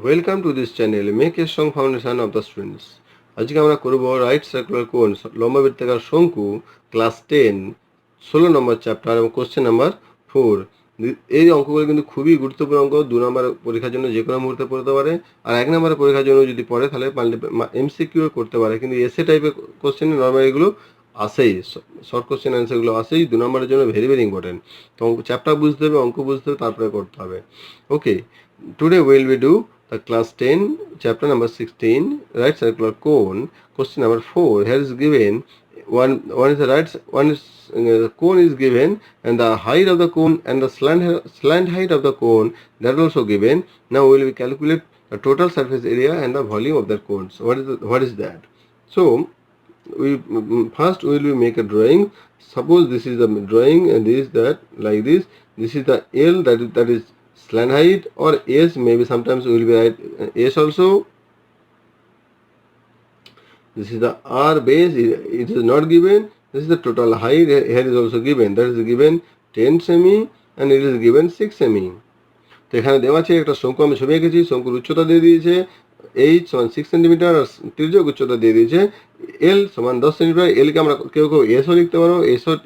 Welcome to this channel make a strong foundation of the students. আজকে আমরা করব right circular কোন লম্বা বৃত্তাকার শঙ্কু ক্লাস 10 16 নম্বর চ্যাপ্টার এবং কোশ্চেন নাম্বার 4। এই অঙ্কগুলো কিন্তু খুবই গুরুত্বপূর্ণ অঙ্ক। 2 নম্বর পরীক্ষার জন্য যে কোনো মুহূর্তে পড়তে পারে, আর 1 নম্বর পরীক্ষার জন্য যদি পড়ে তাহলে MCQ করতে পারে, কিন্তু এসে টাইপের কোশ্চেন নর্মাল এগুলো আসেই, শর্ট কোশ্চেন অ্যান্সারগুলো আসেই 2 নম্বরের জন্য ভেরি ভেরি ইম্পর্টেন্ট। তো চ্যাপ্টার বুঝতে হবে, অঙ্ক বুঝতে হবে, তারপরে করতে হবে। Okay, today will we do the class 10 chapter number 16 right circular cone question number 4. Here is given one is the one is cone is given, and the height of the cone and the slant height of the cone that also given. Now we will calculate the total surface area and the volume of the cones. What is that? So we first we will make a drawing. Suppose this is the drawing and this that like this is the L, that is slant height, or S, maybe sometimes we will be write S also. This is the R base, it is not given. This is the total height, here is also given, that is given 10 semi and it is given 6 semi. তো এখানে দেওয়া আছে একটা শঙ্কু, আমি ছবি এঁকেছি, শঙ্কুর উচ্চতা দিয়ে দিয়েছে h সমান 6 সেন্টিমিটার, আর তির্যক উচ্চতা দিয়ে দিয়েছে l সমান 10 সেন্টিমিটার। এলকে আমরা কেউ এসও লিখতে পারো,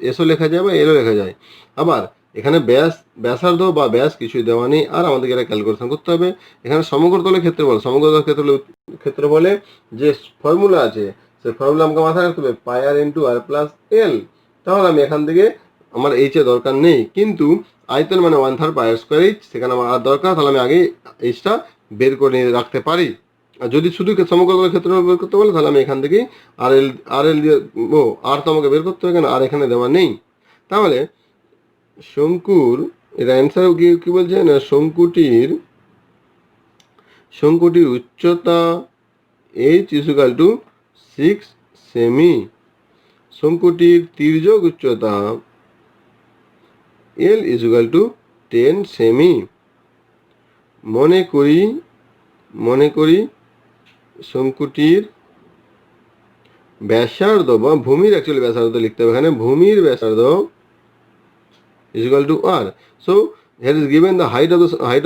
এসও লেখা যায় বা এলও লেখা যায়। আবার এখানে ব্যাসার্ধ বা ব্যাস কিছুই দেওয়া নেই, আর আমাদেরকে এটা ক্যালকুলেশন করতে হবে। এখানে সমগ্রতলের ক্ষেত্রফল, ক্ষেত্রফলে যে ফর্মুলা আছে সেই ফর্মুলা আমাকে মাথায় রাখতে হবে, পাই আর ইন্টু আর প্লাস এল। তাহলে আমি এখান থেকে আমার এইচের দরকার নেই, কিন্তু আয়তন মানে 1/3 পাই আর স্কোয়ার এইচ, সেখানে আমার আর দরকার, তাহলে আমি আগে এইচটা বের করে নিয়ে রাখতে পারি। আর যদি শুধু সমগ্রতলের ক্ষেত্রফল বের করতে বলে তাহলে আমি এখান থেকেই আর এল দিয়ে, আর তো আমাকে বের করতে হবে কেন, আর এখানে দেওয়া নেই। তাহলে শঙ্কুর এর অ্যান্সার কি বলছে না, শঙ্কুটির উচ্চতা h ইকুয়াল টু 6 সেমি, শঙ্কুটির তির্যক উচ্চতা L ইকুয়াল টু 10 সেমি। মনে করি শঙ্কুটির ব্যাসার্ধ বা ভূমির, অ্যাকচুয়ালি ব্যাসার্ধ লিখতে হবে এখানে, ভূমির ব্যাসার্ধ is equal to r. So here is given the height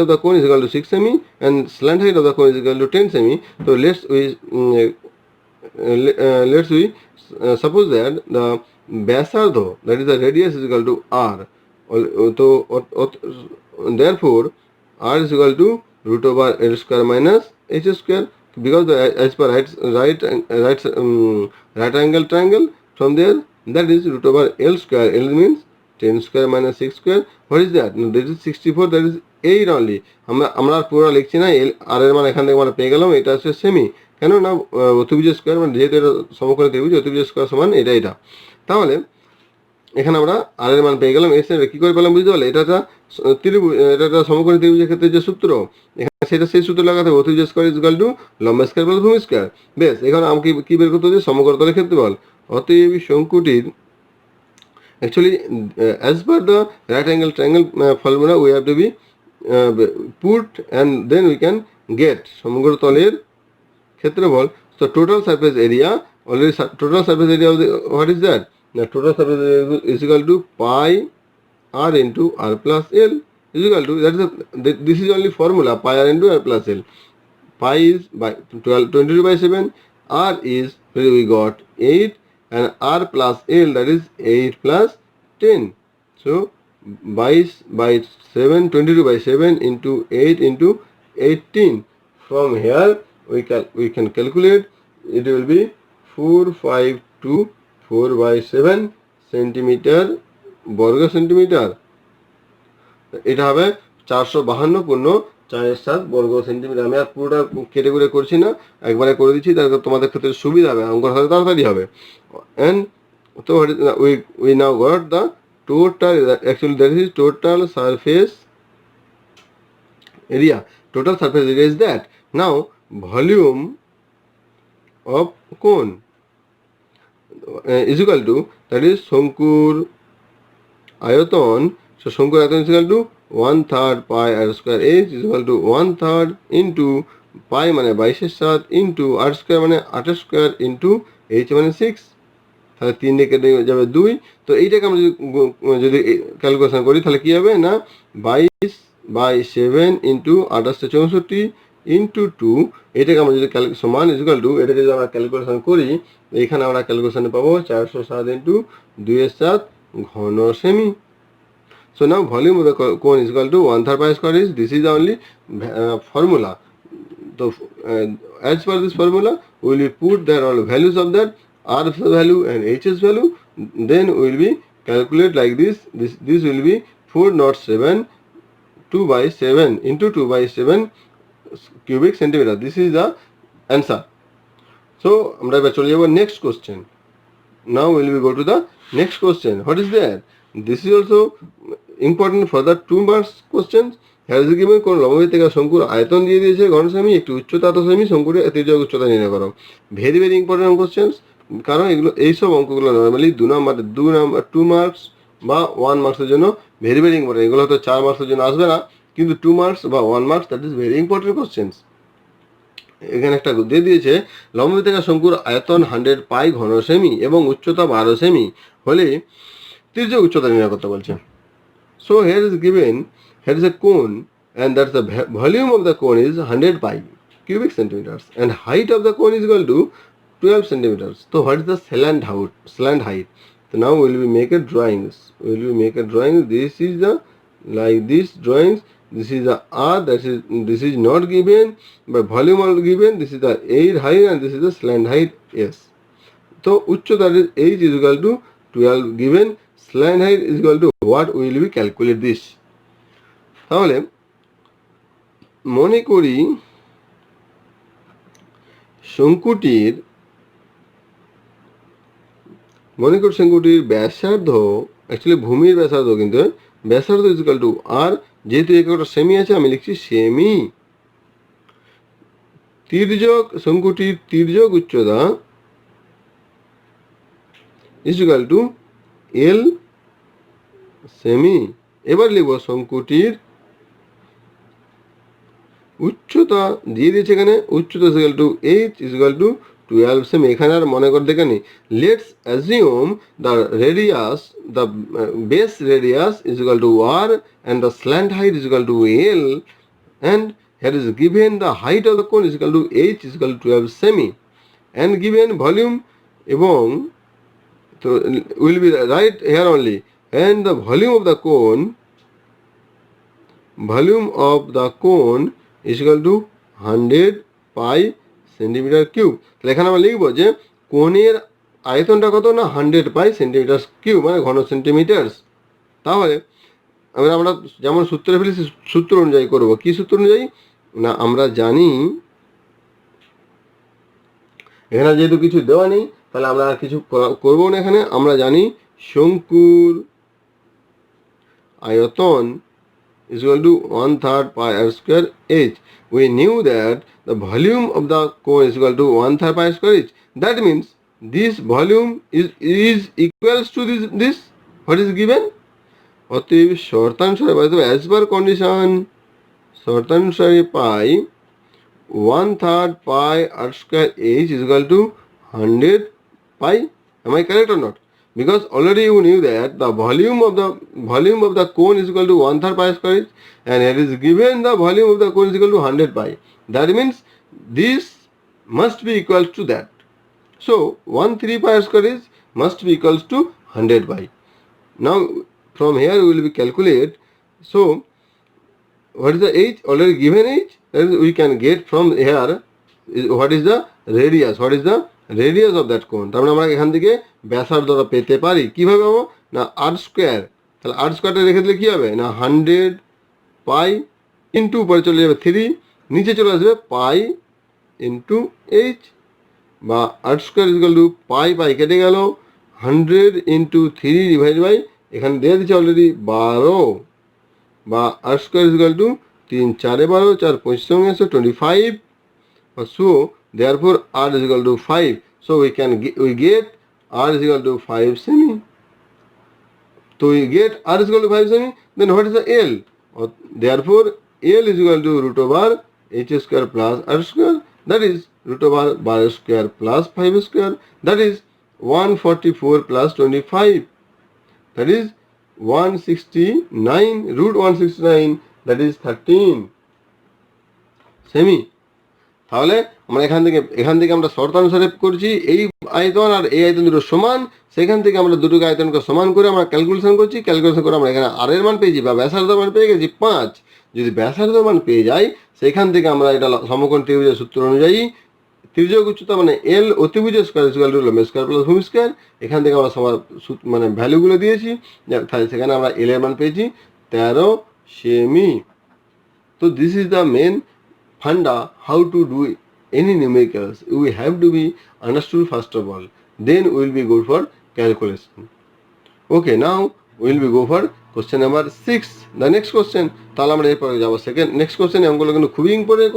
of the cone is equal to 6 semi and slant height of the cone is equal to 10 semi. So let's we suppose that the ব্যাসার্ধ, that is the radius, is equal to r. So therefore r is equal to root over l square minus h square, because as per right angle triangle, from there that is root over l square. L means 10 square minus 6 square. What is that? No, that is 64, that is 8 only. আমরা পুরো লিখছি না, আর এর মান এখান থেকে আমরা পেয়ে গেলাম, এটা হচ্ছে সেমি। কেন না, অতিভুজ স্কোয়ার মানে যেহেতু এটা সমকোণী ত্রিভুজ, অতিভুজ স্কোয়ার সমান এটা। তাহলে এখানে আমরা আর এর মান পেয়ে গেলাম। এর কি করে পেলাম বুঝতে পারলে, এটা একটা সমকোণী ত্রিভুজের ক্ষেত্রে যে সূত্র, এখানে সেটা সেই সূত্র লাগাতে হবে, অতিভুজ স্কোয়ার ইজ ইকুয়াল টু লম্বা স্কোয়ার প্লাস ভূমি স্কোয়ার। বেশ, এখানে আমাকে কি বের করতে হচ্ছে, সমগ্রতলের ক্ষেত্রফল। অতএব শঙ্কুটির, actually as per the right angle triangle formula we have to be put, and then we can get সমগ্রতলের ক্ষেত্রফল। So total surface area, already total surface area of the, what is that? The total surface area is equal to pi r into r plus l is equal to, that is this is only formula, pi r into r plus l. Pi is by 22/7, r is, we got 8, and r plus l, that is 8 plus 10. So by 7, 22/7 into 8 into 18. From here we can calculate, it will be 452/4/7 centimetre বর্গ centimetre. এটা হবে 452.47 বর্গ centimetre. আমি আর পুরোটা কেটে করে করছি না, একবারে করে দিচ্ছি, তাহলে তোমাদের ক্ষেত্রে সুবিধা হবে, অঙ্ক হলে তাড়াতাড়ি হবে। And so we now got the total, actually that is total surface area. Total surface area is that. Now volume of cone is equal to, that is শঙ্কুর আয়তন। So শঙ্কুর আয়তন is equal to 1/3 pi r square h is equal to 1/3 into pi মানে 22/7 into r square মানে 8 square into h মানে 6, তাহলে 3 দিয়ে কেটে যাবে 2। তো এইটাকে আমরা যদি ক্যালকুলেশন করি তাহলে কি হবে না, 22/7 into 28 64 ইন্টু 2, এটাকে আমরা যদি সমান ইকুয়াল টু, এটাকে যদি আমরা ক্যালকুলেশন করি, এখানে আমরা ক্যালকুলেশনে পাবো 407 ইন্টু 2/7 ঘন semi. So now volume of the cone is equal to 1/3 pi square is, this is the only formula. So as per this formula, we will put there all values of that, R's value and H's value. Then we will be calculate like this. This will be 407 2/7 into 2/7 cubic centimeter. This is the answer. So আমরা এবার চলে যাব next question. Now we will go to the next question. What is there? This is also important for the 2 marks questions. Here is given কোন লম্ববৃত্তাকার শঙ্কুর আয়তন দিয়ে দিয়েছে ঘন সেমি, একটি উচ্চতা এত সেমি, শঙ্কুর তির্যক উচ্চতা নির্ণয় করো। ভেরি ভেরি ইম্পর্টেন্ট কোশ্চেন্স, কারণ এগুলো এইসব অঙ্কগুলো নর্মালি 2 মার্কস বা 1 মার্কসের জন্য ভেরি ভেরি ইম্পর্টেন্ট। এগুলো হয়তো 4 মার্কসের জন্য আসবে না, কিন্তু 2 মার্কস বা 1 marks, that is very important questions. এখানে একটা দিয়ে দিয়েছে লম্ববৃত্তাকার শঙ্কুর আয়তন 100 পাই ঘন সেমি এবং উচ্চতা 12 সেমি হলে তির্যক উচ্চতা নির্ণয় করতে বলছে। So here is given, here is a cone and that's the volume of the cone is 100 pi cubic centimeters and height of the cone is equal to 12 centimeters. So what is the slant height? So now we will be make a drawings. We will be make a drawing. This is the like this drawings. This is the R. This is not given, but volume are given. This is the air height and this is the slant height. Yes. So uchchata is H is equal to 12 given. Slant height is equal to what? We will be calculate this. তাহলে মনে করি শঙ্কুটির ব্যাসার্ধ, actually ভূমির ব্যাসার্ধ, কিন্তু ব্যাসার্ধ is equal to আর, যেহেতু একটা সেমি আছে আমি লিখছি সেমি। শঙ্কুটির তির্যক উচ্চতা ইজ ইকুয়াল টু এল সেমি। এবার লিখব শঙ্কুটির উচ্চতা দিয়ে দিয়েছে এখানে, উচ্চতা is equal to H is equal to 12 সেমি। এখানে আর মনে করে দেখে নি, let's assume the radius, the base radius is equal to R and the slant height is equal to L, and here is given the height of the cone is equal to H is equal to 12 semi and given volume, এবং so will be right here only, and the volume of the cone is equal to 100 pi centimetre cube. তাহলে এখানে আমরা লিখবো যে কোণের আয়তনটা কত না 100 পাই centimetre cube, মানে ঘন সেন্টিমিটার। তাহলে আমরা যেমন সূত্রে ফেলেছি সূত্র অনুযায়ী করব। কি সূত্র অনুযায়ী না, আমরা জানি এখানে যেহেতু কিছু দেওয়া নেই তাহলে আমরা আর কিছু করবো না। এখানে আমরা জানি শঙ্কুর আয়তন is equal to 1/3 pi r square h. We knew that the volume of the cone is equal to 1/3 pi square h. That means this volume is equals to this what is given. অতএব শর্তানুসারে as per condition, শর্তানুসারে pi 1/3 pi r square h is equal to 100 pi. Am I correct or not? Because already you knew that the volume of the cone is equal to 1/3 pi square h, and it is given the volume of the cone is equal to 100 pi. That means this must be equal to that. So 1/3 pi square h must be equals to 100 pi. Now from here we will be calculate. So what is the h? Already given h. That is we can get from here what is the radius. What is the radius of that cone? তার মানে আমরা এখান থেকে ব্যাসার্ধটা পেতে পারি। কিভাবে পাবো না, r স্কয়ার। তাহলে r স্কয়ারটা রেখে দিলে কি হবে না 100 পাই ইন্টু উপরে চলে যাবে 3, নিচে চলে আসবে পাই ইন্টু h, বা r square is equal to pi কেটে গেল 100 ইন্টু 3 ডিভাইড বাই, এখানে দিয়ে দিচ্ছে অলরেডি 12, বা r square is equal two 3 4 12 4 5 25. So therefore r is equal to 5. So we get r is equal to 5 semi. So we get r is equal to 5 semi. Then what is the L? Therefore L is equal to root over h square plus r square. That is root over bar square plus 5 square. That is 144 plus 25. That is 169. Root 169. That is 13 semi. তাহলে আমরা এখান থেকে আমরা শর্তানুসারে করছি, এই আয়তন আর এই আয়তন দুটো সমান, সেখান থেকে আমরা দুটোকে আয়তনকে সমান করে আমরা ক্যালকুলেশন করছি, ক্যালকুলেশন করে আমরা এখানে আর এর মান পেয়েছি বা ব্যাসার্ধ মান পেয়ে গেছি 5। যদি ব্যাসার্ধ মান পেয়ে যাই সেখান থেকে আমরা এটা সমকোণ ত্রিভুজের সূত্র অনুযায়ী তির্যক উচ্চতা মানে এল অতিভুজ স্কোয়ার ইকুয়াল টু লম্ব স্কোয়ার প্লাস ভূমি স্কোয়ার, এখান থেকে আমরা সবার মানে ভ্যালুগুলো দিয়েছি, তাহলে সেখানে আমরা এল এর মান পেয়েছি 13 সেমি। তো this is the main funda how to do any numericals. We have to be understood first of all, then we will be go for calculation. Okay, now we will be go for question number 6, the next question. তাহলে আমরা এরপরে যাবো second next question. অঙ্কগুলো কিন্তু খুবই important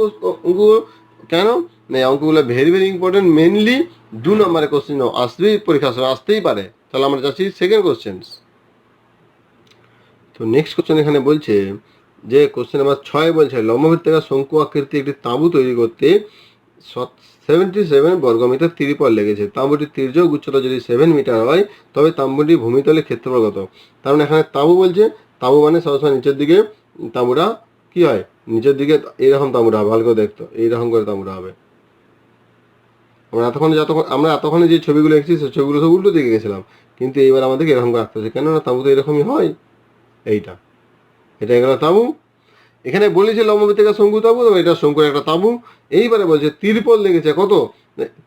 অঙ্কগুলো, কেন না অঙ্কগুলো ভেরি ভেরি ইম্পর্টেন্ট, মেনলি 2 নম্বরের কোশ্চেন আসবেই, পরীক্ষা আসতেই পারে। তাহলে আমরা যাচ্ছি সেকেন্ড কোশ্চেন। তো নেক্সট কোশ্চেন এখানে বলছে যে কোশ্চেন নাম্বার 6 বলছে লম্ববৃত্তাকার শঙ্কু আকৃতি একটি তাঁবু তৈরি করতে 77 বর্গমিটার ত্রিপল লেগেছে। তাঁবুটির তির্যক উচ্চতা যদি 7 মিটার হয় তবে তাঁবুটির ভূমিতলের ক্ষেত্রফল কত? তার মানে এখানে তাঁবু বলছে, তাঁবু মানে সবসময় নিচের দিকে তাঁবুটা কি হয়, নিচের দিকে এইরকম তাঁবুটা হবে, ভালো করে দেখতো এইরকম করে তাঁবুটা হবে। আমরা এতক্ষণে যে ছবিগুলো এঁকেছি সেই ছবিগুলো সব উল্টো দিকে গেছিলাম, কিন্তু এইবার আমাদেরকে এরকম করে আঁকতে হচ্ছে, কেননা তাঁবু তো এরকমই হয়। এটা গেল তাঁবু। এখানে বলেছে লম্ববৃত্তাকার শঙ্কু তাঁবু, তো এটা শঙ্কুর একটা তাঁবু। এইবারে বলছে ত্রিপল লেগেছে কত?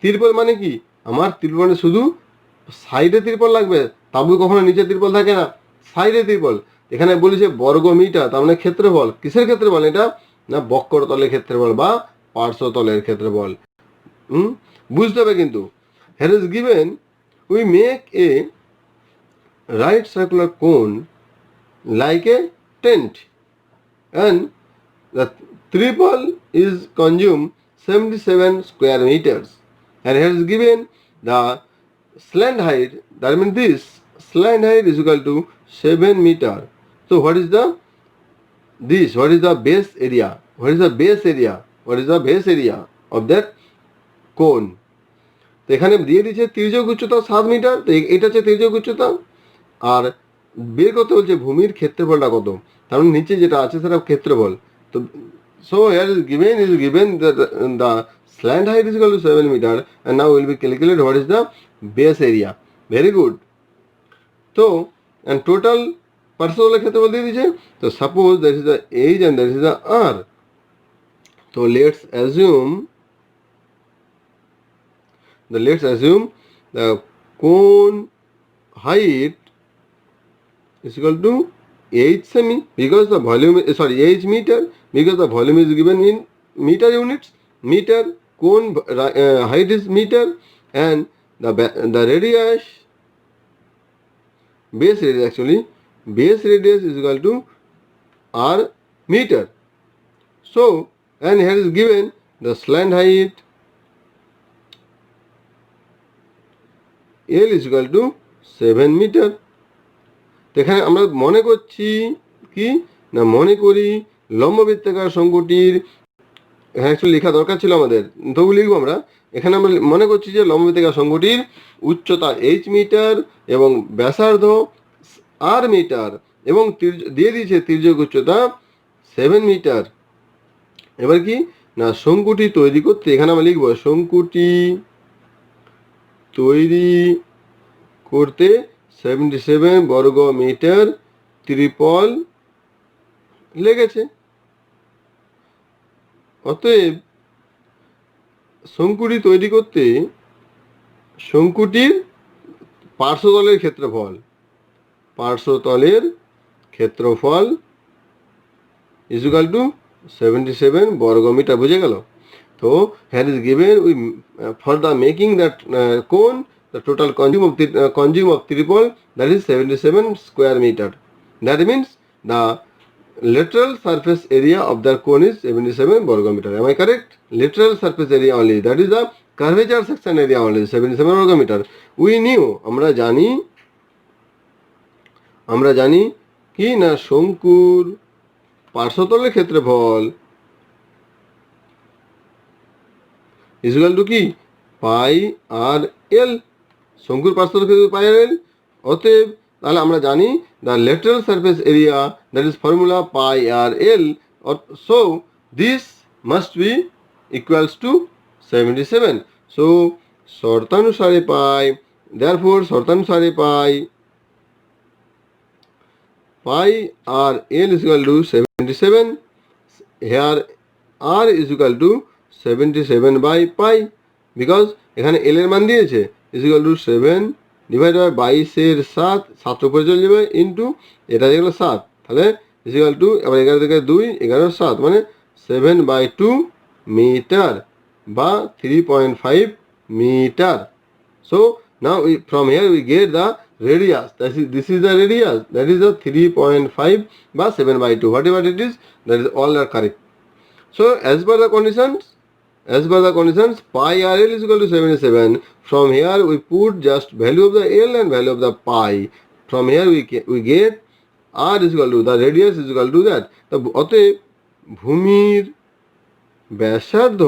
ত্রিপল মানে কি, আমার ত্রিপল মানে শুধু সাইডে ত্রিপল লাগবে, তাঁবু কখনো নিচে ত্রিপল থাকে না, সাইডে ত্রিপল। এখানে বলেছে বর্গ মিটার, তার মানে ক্ষেত্রফল। কিসের ক্ষেত্রফল এটা? না বক্র তলের ক্ষেত্রফল বা পার্শ্বতলের ক্ষেত্রফল। বুঝতে হবে কিন্তু। here is given we make a right circular cone like a tent and the triple is consume 77 square meters, and here is given the slant height, that means this slant height is equal to 7 meter. So what is the base area? What is the base area of that cone? তো এখানে দিয়ে দিচ্ছে তির্যক উচ্চতা 7 metre, তো এটা হচ্ছে তির্যক উচ্চতা, আর বের করতে বলছে ভূমির ক্ষেত্রফলটা কত, তার মানে নিচে যেটা আছে সেটা ক্ষেত্রফল। তো so here is given the slant height is equal to 7 meter, and now will be calculate what is the base area. Very good. তো and total পার্শ্বতলের ক্ষেত্রফল দিয়ে দিয়েছে। তো suppose that is the h and that is the r. So let's assume the cone height is equal to h semi, because the volume h meter, because the volume is given in meter units. Meter, cone height is meter, and the radius, base radius is equal to r meter. So and here is given the slant height L is equal to 7 meter. তো এখানে আমরা মনে করছি কি না, মনে করি লম্ববৃত্তাকার শঙ্কুটির, এখানে একটু লেখা দরকার ছিল আমাদের, তবু লিখবো আমরা। এখানে আমরা মনে করছি যে লম্ববৃত্তাকার শঙ্কুটির উচ্চতা h মিটার এবং ব্যাসার্ধ r মিটার, এবং দিয়ে দিয়েছে তির্যক উচ্চতা 7 মিটার। এবার কি না, শঙ্কুটি তৈরি করতে এখানে আমরা লিখবো শঙ্কুটি তৈরি করতে 77 বর্গ মিটার ত্রিপল লেগেছে। অতএব শঙ্কুটি তৈরি করতে শঙ্কুটির পার্শ্বতলের ক্ষেত্রফল is equal to 77 বর্গ মিটার। বুঝে গেল? তো here is given for the making that cone, the total consume of triple, that is 77 square meter. That means the lateral surface area of the cone is 77 বর্গ metre. Am I correct? Lateral surface area only, that is the curvature section area only, 77 বর্গ metre. We knew, আমরা জানি কি না, শঙ্কুর পার্শ্বতলের ক্ষেত্রফল is equal to কি পাই আর এল, শঙ্কুর পার্শ্বতলের ক্ষেত্রফল পাই আর এল। অতএব তাহলে আমরা জানি the lateral surface area, that is formula pi r l, so this must be equals to 77. So শর্তানুসারে pi, therefore শর্তানুসারে pi pi r l is equal to 77. Here r is equal to 77 by pi, because এখানে l এর মান দিয়েছে is equal to 7 divided by 22 7 উপরে চলে যাবে into এটা হয়ে গেল 7, তাহলে is equal to এবার 11 থেকে 2 11 7 মানে 7/2 মিটার বা 3.5 metre. So now from here we get the radius. This is the radius, that is the 3.5 by 7/2, whatever it is, that is all are correct. So as per the conditions pi rl is equal to 77. From here we put just value of the l and value of the pi. From here we get r is equal to the radius is equal to that. অতএব ভূমির ব্যাসার্ধ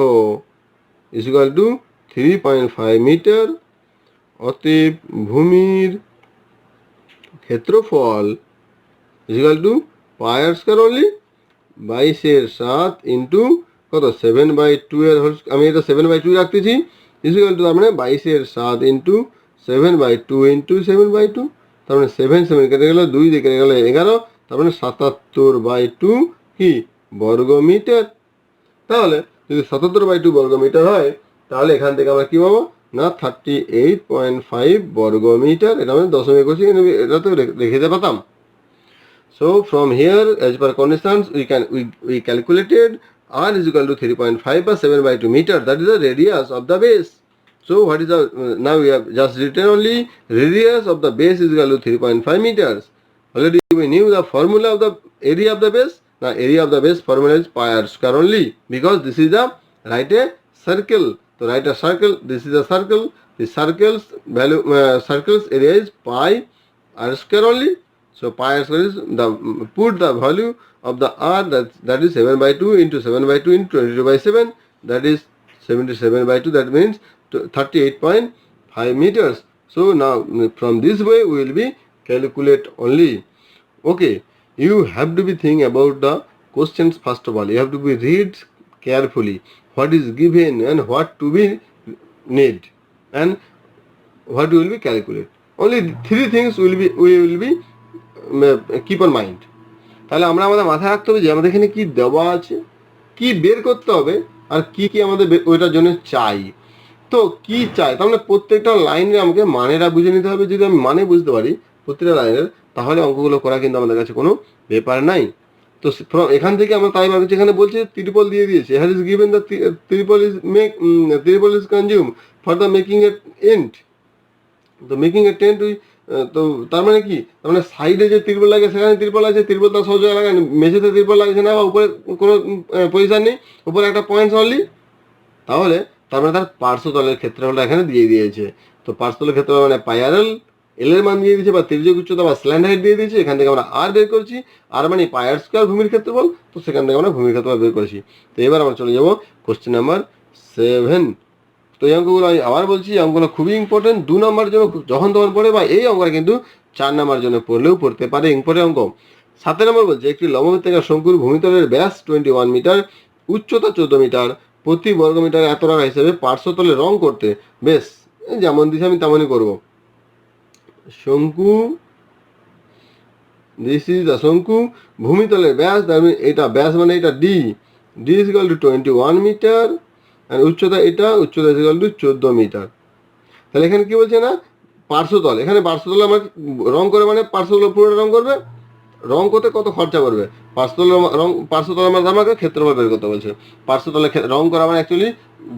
is equal to 3.5 metre. অতএব ভূমির ক্ষেত্রফল is equal to pi r square only, 22 into কত 7/2 এর whole, আমি এটা 7/2 রাখতেছি, is equal to তার মানে 22 ইন্টু 7/2 ইন্টু 7/2, তার মানে 7 কেটে গেল 2 দিয়ে কেটে গেল 11, তার মানে 77/2 কি বর্গ মিটার. তাহলে যদি 77/2 বর্গ মিটার হয় তাহলে এখান থেকে আমরা কি পাবো না 38.5 বর্গ মিটার. এটা আমি দশমিক করছি, এটা তো রেখে দিতে পারতাম. So from here as per conditions we calculated r is equal to 3.5 by 7/2 meter, that is the radius of the base. So what is the now we have just written only radius of the base is equal to 3.5 meters. Already we knew the formula of the area of the base. Now area of the base formula is pi r square only, because this is the write a circle. So write a circle, this is a circle, the circle's value circle's area is pi r square only. So pi r square is the put the value of the r, that is 7/2 into 7/2 into 22/7, that is 77/2, that means 38.5 meters. So now from this way we will be calculate only. Okay, you have to be think about the questions. First of all you have to be read carefully what is given and what to be need and what we will be calculate. Only 3 things we will be keep on mind. তাহলে আমরা আমাদের মাথায় রাখতে হবে যে আমাদের এখানে কি দেওয়া আছে, কি বের করতে হবে, আর কি কি আমাদের ওইটার জন্য চাই. তো কি চাই তার মানে প্রত্যেকটা লাইনে আমাকে মানেটা বুঝে নিতে হবে. যদি আমি মানে বুঝতে পারি প্রত্যেকটা লাইনের, তাহলে অঙ্কগুলো করা কিন্তু আমাদের কাছে কোনো ব্যাপার নাই. তো এখান থেকে আমরা তাই ভাবছি, এখানে বলছে ত্রিপল দিয়ে দিয়েছে, হ্যার is given the triple is consume for the making A tent. তো মেকিং এ টেন্ট তো তার মানে কি, তার মানে সাইডে যে ত্রিপল লাগে সেখানে ত্রিপল আছে, ত্রিপল তার সহজে লাগায়, মেঝেতে ত্রিপল লাগছে না বা উপরে কোনো পজিশন নেই, উপরে একটা পয়েন্ট অনলি. তাহলে তার মানে তার পার্শ্বতলের ক্ষেত্রফলটা এখানে দিয়ে দিয়েছে. তো পার্শ্বতলের ক্ষেত্রফল মানে পাই আর এল এর মান দিয়ে দিয়েছে বা তির্যক উচ্চতা বা স্ল্যান্ট হাইট দিয়ে দিয়েছে. এখান থেকে আমরা আর বের করছি, আর মানে পাই আর স্কয়ার ভূমির ক্ষেত্রফল. তো সেখান থেকে আমরা ভূমির ক্ষেত্রফল বের করেছি. তো এবার আমরা চলে যাব কোশ্চেন নাম্বার 7. তো এই অঙ্কগুলো আমি আবার বলছি, অঙ্কগুলো খুবই ইম্পর্টেন্ট. 2 নম্বরের জন্য যখন তখন পড়ে, বা এই অঙ্কটা কিন্তু 4 নম্বরের জন্য পড়লেও পড়তে পারে ইম্পর্টেন্ট অঙ্ক. 7 নম্বর বলছে একটি লম্ববৃত্তাকার শঙ্কুর ভূমিতলের ব্যাস 21 মিটার, উচ্চতা 14 মিটার, প্রতি বর্গ মিটার এত টাকা হিসেবে পার্শ্বতলে রং করতে. বেশ, যেমন দিছে আমি তেমনই করব. শঙ্কু, দিস ইজ দ্য শঙ্কু, ভূমিতলের ব্যাস, এটা ব্যাস মানে এটা D is equal to 21 metre, আর উচ্চতা এটা, উচ্চতা ইজ ইকুয়াল টু 14 মিটার. তাহলে এখানে কি বলছে না পার্শ্বতল, এখানে পার্শ্বতল আমার রং করে মানে পার্শ্বতল পুরোটা রং করবে. রং করতে কত খরচা করবে, পার্শ্বতল আমাকে ক্ষেত্রফল বের করতে বলছে. পার্শ্বতলে রং করা মানে অ্যাকচুয়ালি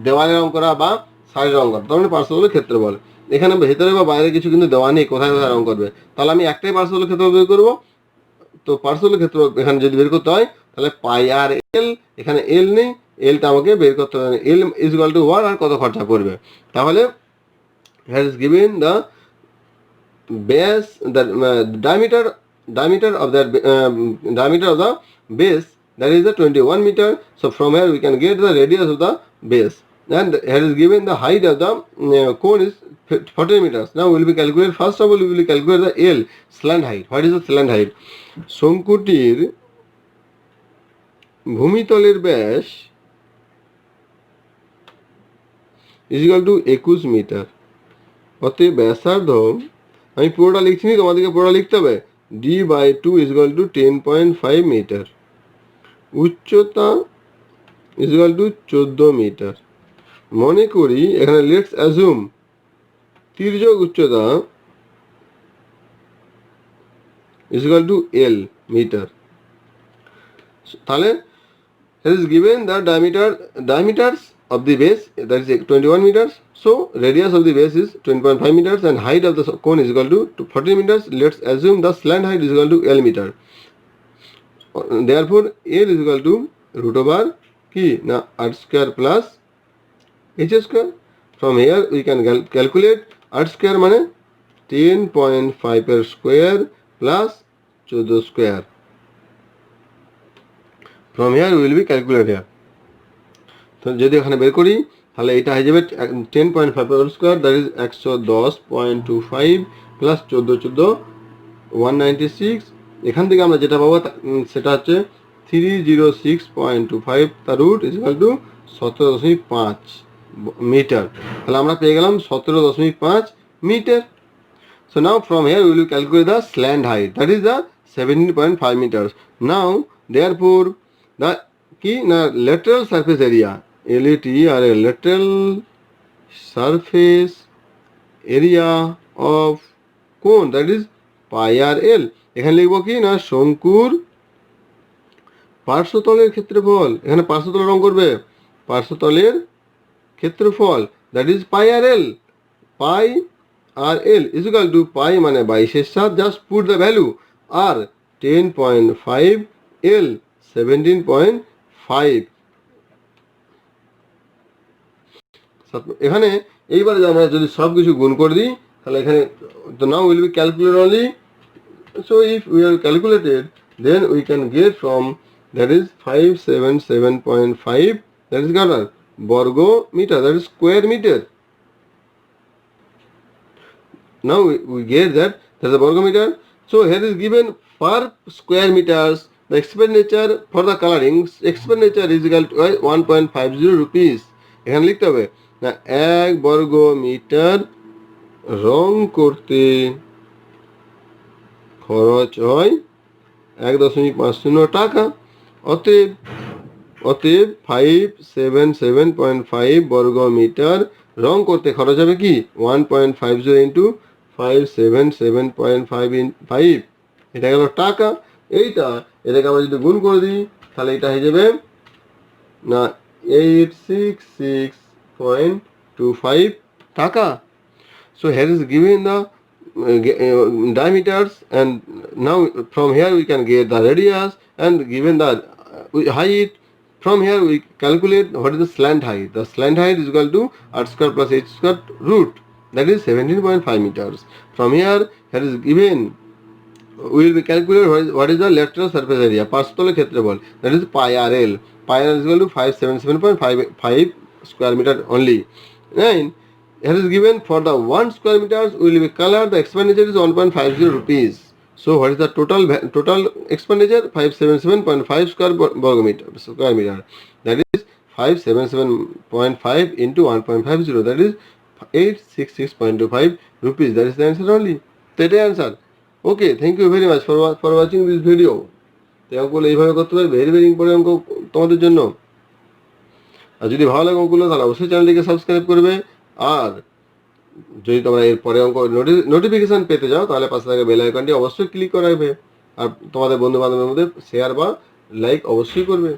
দেওয়ালে রং করা বা সাইডে রং করা, তার মানে পার্শ্বতলের ক্ষেত্রফল. এখানে ভেতরে বা বাইরে কিছু কিন্তু দেওয়া নেই কোথায় কোথায় রং করবে, তাহলে আমি একটাই পার্শ্বতলের ক্ষেত্রফল বের করবো. তো পার্শ্বতলের ক্ষেত্রফল এখানে যদি বের করতে হয় তাহলে পাই আর এল, এখানে এল নেই, এলটা আমাকে বের করতে হবে. এল ইজ ইকুয়াল টু 1, আর কত খরচা করবে. তাহলে here is given the base, the diameter of the diameter of the base, that is the 21 meter. So from here we can get the radius of the base, and here is given the height of the cone is 14 meters. Now we will be calculate, first of all we will calculate the L, slant height. What is the slant height? শঙ্কুটির ভূমিতলের ব্যাস is equal to 21 metre. অতএব ব্যাসার্ধ, আমি পুরোটা লিখছি নি, তোমাদেরকে পুরোটা লিখতে হবে। d/2 is equal to 10.5 metre. উচ্চতা ইজ ইকুয়াল টু 14 মিটার। মনে করি এখানে লেটস অ্যাজুম তির্যক উচ্চতা is equal to L metre. তাহলে it is given the diameters of the base, that is 21 meters. So radius of the base is 20.5 meters and height of the cone is equal to 14 meters. Let's assume the slant height is equal to L meter. Therefore L is equal to root over কি না r square plus h square. From here we can calculate r square মানে 10.5 এর square plus 14 square. From here we will be calculate here. তো যদি এখানে বের করি তাহলে এটা হয়ে যাবে 10.5 whole square, that is 110.25 plus 14 196। এখান থেকে আমরা যেটা পাবো সেটা হচ্ছে 306.25, তার root is equal to 17.5 metre. তাহলে আমরা পেয়ে গেলাম 17.5 metre. So now from here we will calculate the slant height, that is the 17.5 meters. Now therefore the key na lateral surface area, LAT or a lateral surface area of cone, that is pi r L. এখানে লিখবো কি না শঙ্কুর পার্শ্বতলের ক্ষেত্রফল, এখানে পার্শ্বতল রং করবে পার্শ্বতলের ক্ষেত্রফল, that is pi r L. pi r L is equal to pi মানে 22/7, just put the value, r 10.5, L 17.5। এখানে এইবারে আমরা যদি সব কিছু গুণ করে দিই তাহলে এখানে তো now will be calculate only. So if we are calculated then we can get from that is 577.5, that is গাটার বর্গ মিটার, that is square metre. Now we get that there is a borgo meter. So here is given per square meters the expenditure for the coloring expenditure is equal to 1.50 rupees. এখানে লিখতে হবে না 1 বর্গ metre রং করতে খরচ হয় 1.50 টাকা। অতএব 577.5 বর্গ মিটার রং করতে খরচ হবে কি 1.50 ইন্টু 577.5, এটা গেল টাকা। এটাকে আমরা যদি গুণ করে দিই তাহলে এটা হয়ে যাবে না 866.25 টাকা। So here is given the diameters, and now from here we can get the radius, and given the height, from here we calculate what is the slant height. The slant height is equal to r square plus h square root, that is 17.5 meters. From here is given we will be calculate what is the lateral surface area, পার্শ্বতলের ক্ষেত্রফল, that is pi r L. Pi r is equal to 577.5 square meter only. And here is given for the 1 square meters will be colored, the expenditure is 1.50 rupees. So what is the total expenditure? 577.5 square meter, that is 577.5 into 1.50, that is 866.25 rupees. That is the answer only. That is answer. Okay, thank you very much for watching this video. তো অঙ্কগুলো এইভাবে করতে পারবে, very very important অঙ্ক তোমাদের জন্য। আর যদি ভালো লাগে অঙ্কগুলো তাহলে অবশ্যই চ্যানেলটিকে সাবস্ক্রাইব করবে। আর যদি তোমরা এর পরে অঙ্ক নোটিফিকেশান পেতে যাও তাহলে পাশে থাকা বেল আইকনটি অবশ্যই ক্লিক করে রাখবে। আর তোমাদের বন্ধু বান্ধবের মধ্যে শেয়ার বা লাইক অবশ্যই করবে।